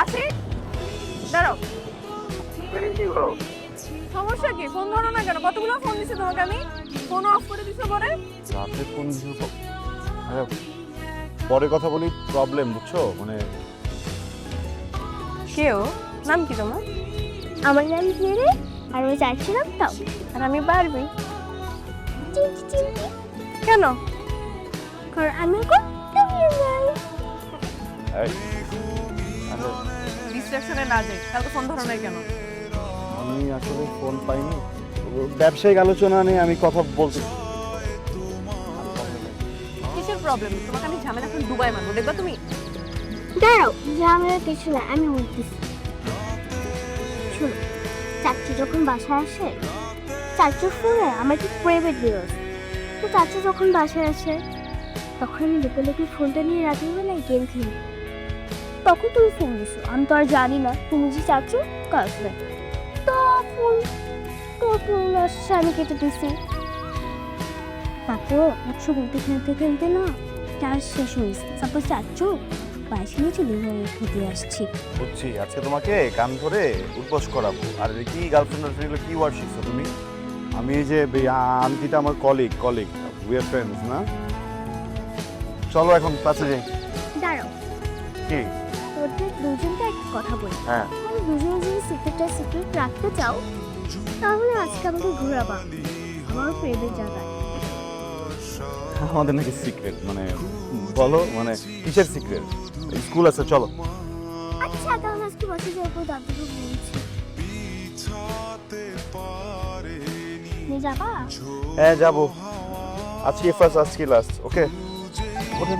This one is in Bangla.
আসি, দাঁড়াও। সমস্যা কি? ফোন ধরো না কেন? কতগুলো ফোন দিছি তোমাকে আমি? ফোন অফ করে দিছো পরে? রাতে ফোন পরে কথা বলি, প্রবলেম বুঝছো, মানে কেউ? নাম কি তোমার? আমার নাম জেরে, আর ওই চাচ্ছিলাম তাও। আর আমি পারবি। চিমটি চিমটি, কেন? কারণ আমি এখন তুমিও নাই। এই, আরে, ডিস্ট্রাকশনে না যাই, কালকে ফোন ধরো নাই কেন? আমি আসলে ফোন পাইনি, ব্যবসায়িক আলোচনা নিয়ে আমি কথা বলতে। কিসের প্রবলেম? তোমাকে আমি ঝামেলা এখন দুবাই মারবো, দেখবা তুমি? দাঁড়াও, ঝামেলা কিছু না, আমি বলতেছি। শোনো, চাচু যখন বাসায় আসে, চাচুর ফোনে আমার একটু প্রাইভেট ভিডিওস। তো চাচু যখন বাসায় আসে, তখন আমি লুকে লুকে ফোনটা নিয়ে রাতের বেলায় গেম খেলি। তখন তুমি ফোন দিছো, আমি তো আর জানি না তুমি যে চাচু গার্লফ্রেন্ড। তখন আসছে, আমি কেটে দিছি। তারপর একশো বলতে খেলতে খেলতে না চার্জ শেষ হয়েছে। তারপর চাচু বাইশে নিচে বিরিয়ানি খেতে আসছি। বুঝছি, আজকে তোমাকে কান ধরে উদ্বোস করাবো। আর এই কি গার্লফ্রেন্ড এগুলো কি ওয়ার্ড শিখছো তুমি? আমি এই যে আন্টিটা আমার কলিগ উই আর ফ্রেন্ডস না। চলো এখন ক্লাসে যাই। দাঁড়াও, কি? তোদের দুজনকে একটা কথা বলি। হ্যাঁ, তুমি দুজনে যদি সিক্রেট রাখতে চাও, তাহলে আজকে আমাকে ঘোরাবা আমার প্রেমের জায়গায়। আমাদের নাকি সিক্রেট, মানে বলো, মানে কিসের সিক্রেট? স্কুল আছে, চলো। আচ্ছা, তাহলে আজকে বসে যাবো, দাদুকে বলছি। নিয়ে যাবা? হ্যাঁ যাবো, আজকে ফার্স্ট, আজকে লাস্ট। ওকে, ওঠেন।